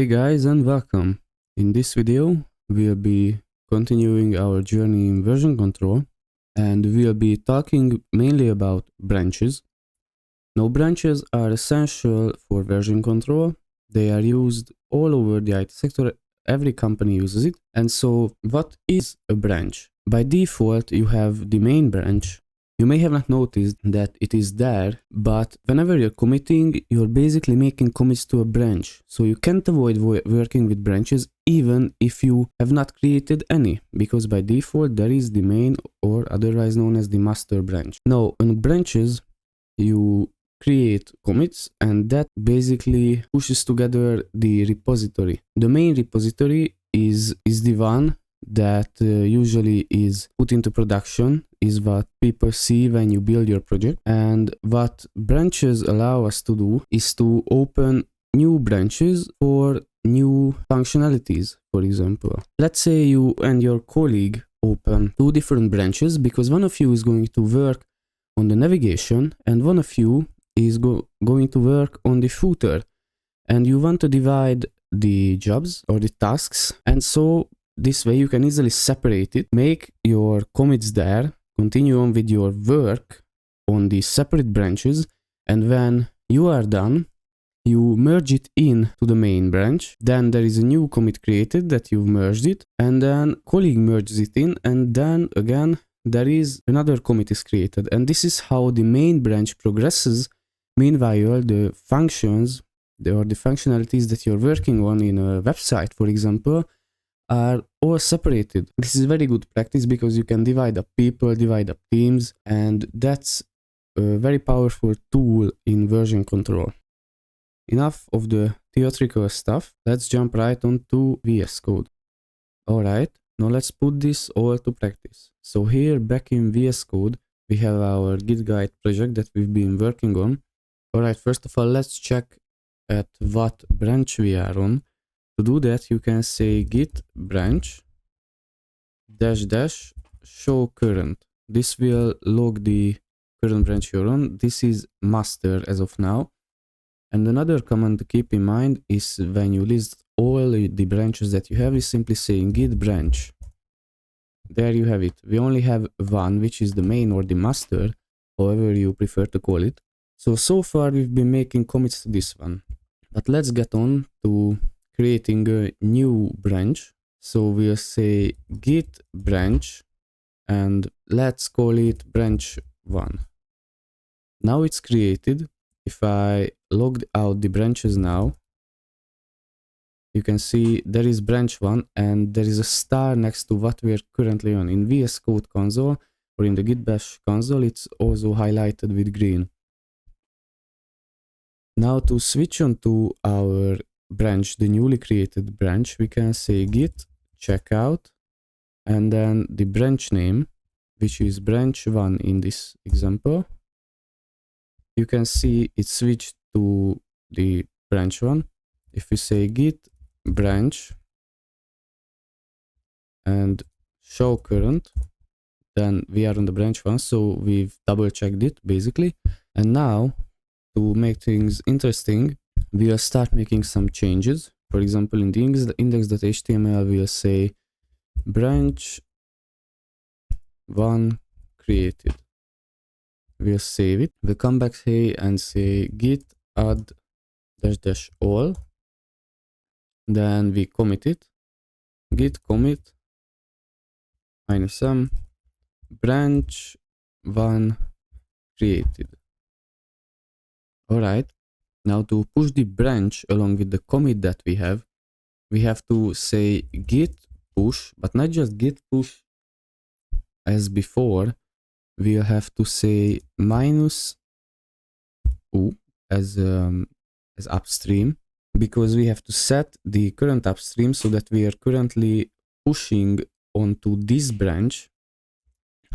Hey guys and welcome. In this video we'll be continuing our journey in version control and we'll be talking mainly about branches. Now branches are essential for version control. They are used all over the IT sector. Every company uses it. And so what is a branch? By default you have the main branch. You may have not noticed that it is there, but whenever you're committing, you're basically making commits to a branch. So you can't avoid working with branches even if you have not created any, because by default there is the main, or otherwise known as the master branch. Now in branches, you create commits and that basically pushes together the repository. The main repository is the one that usually is put into production, is what people see when you build your project. And what branches allow us to do is to open new branches for new functionalities. For example, let's say you and your colleague open two different branches because one of you is going to work on the navigation and one of you is going to work on the footer, and you want to divide the jobs or the tasks, and so this way you can easily separate it, make your commits there, continue on with your work on the separate branches, and when you are done, you merge it in to the main branch. Then there is a new commit created that you've merged it, and then colleague merges it in, and then again there is another commit is created. And this is how the main branch progresses. Meanwhile, the functions or the functionalities that you're working on in a website, for example, are all separated. This is very good practice because you can divide up people, divide up teams, and that's a very powerful tool in version control. Enough of the theoretical stuff, let's jump right onto VS Code. Alright, now let's put this all to practice. So here back in VS Code, we have our Git guide project that we've been working on. Alright, first of all, let's check at what branch we are on. To do that, you can say git branch -- show current. This will log the current branch you're on. This is master as of now. And another command to keep in mind is when you list all the branches that you have, is simply saying git branch. There you have it. We only have one, which is the main or the master, however you prefer to call it. So far we've been making commits to this one. But let's get on to creating a new branch. So we'll say git branch and let's call it branch 1. Now it's created. If I logged out the branches now, you can see there is branch 1 and there is a star next to what we are currently on. In VS Code console or in the Git Bash console, it's also highlighted with green. Now to switch on to our branch, the newly created branch, we can say git checkout and then the branch name, which is branch 1 in this example. You can see it switched to the branch 1. If we say git branch and show current, then we are on the branch 1, so we've double checked it basically. And now to make things interesting, we'll start making some changes. For example, in the index.html, we'll say branch 1 created. We'll save it. We'll come back here and say git add -- all. Then we commit it. Git commit -m branch 1 created. Alright. Now to push the branch along with the commit that we have to say git push, but not just git push as before. We'll have to say -u as upstream, because we have to set the current upstream so that we are currently pushing onto this branch.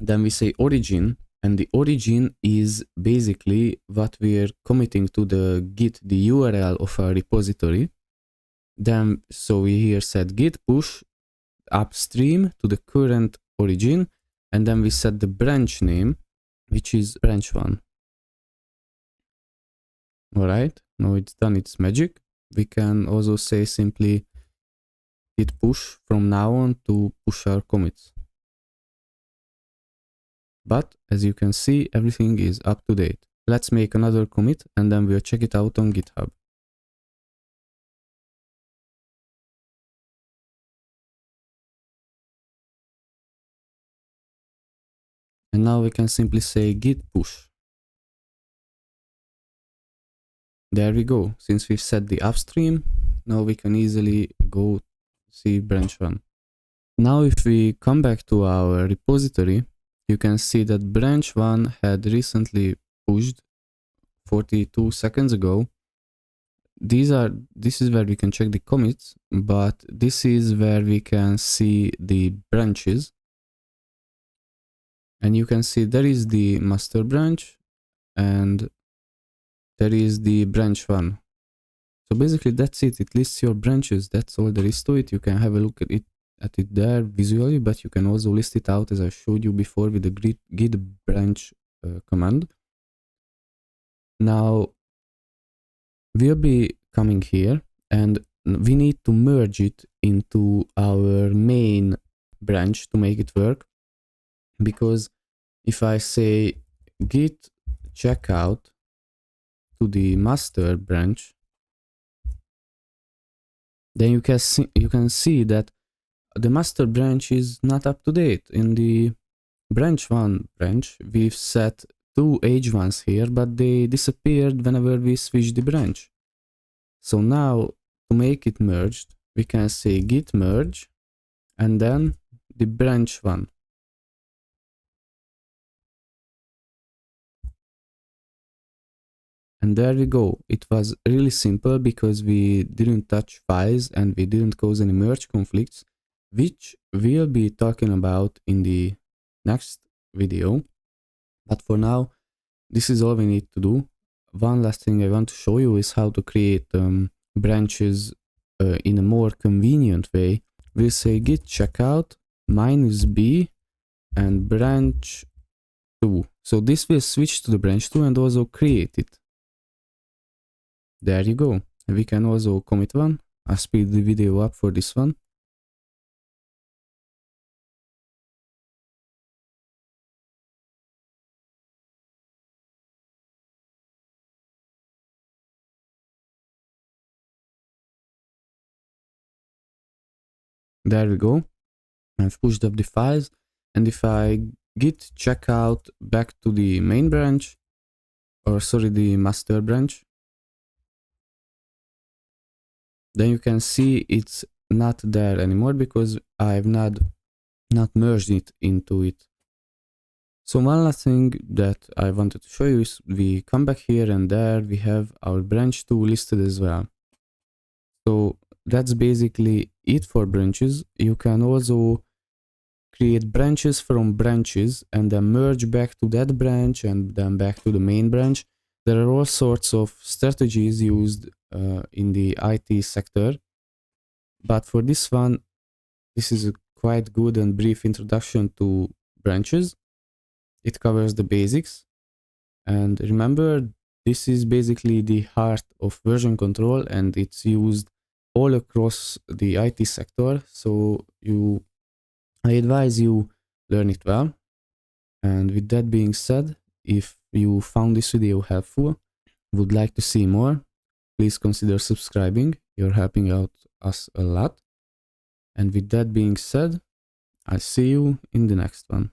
Then we say origin, and the origin is basically what we are committing to the git, the URL of our repository. Then so we here set git push upstream to the current origin, and then we set the branch name, which is branch 1. Alright, now it's done its magic. We can also say simply git push from now on to push our commits. But as you can see, everything is up to date. Let's make another commit and then we'll check it out on GitHub. And now we can simply say git push. There we go. Since we've set the upstream, now we can easily go see branch 1. Now if we come back to our repository, you can see that branch 1 had recently pushed 42 seconds ago. This is where we can check the commits, but this is where we can see the branches. And you can see there is the master branch and there is the branch 1. So basically that's it. It lists your branches. That's all there is to it. You can have a look at it there visually, but you can also list it out as I showed you before with the git branch command. Now we'll be coming here and we need to merge it into our main branch to make it work. Because if I say git checkout to the master branch, then you can see that the master branch is not up to date. In the branch 1 branch, we've set 2 h1s here, but they disappeared whenever we switch the branch. So now to make it merged, we can say git merge and then the branch 1. And there we go. It was really simple because we didn't touch files and we didn't cause any merge conflicts, which we'll be talking about in the next video. But for now, this is all we need to do. One last thing I want to show you is how to create branches in a more convenient way. We'll say git checkout -b and branch 2. So this will switch to the branch 2 and also create it. There you go. We can also commit one. I'll speed the video up for this one. There we go. I've pushed up the files, and if I git checkout back to the main branch, or sorry, the master branch, then you can see it's not there anymore because I've not merged it into it. So one last thing that I wanted to show you is we come back here and there we have our branch 2 listed as well. So that's basically it for branches. You can also create branches from branches and then merge back to that branch and then back to the main branch. There are all sorts of strategies used in the IT sector. But for this one, this is a quite good and brief introduction to branches. It covers the basics. And remember, this is basically the heart of version control and it's used all across the IT sector. So I advise you learn it well. And with that being said, if you found this video helpful, would like to see more, please consider subscribing. You're helping out us a lot. And with that being said, I'll see you in the next one.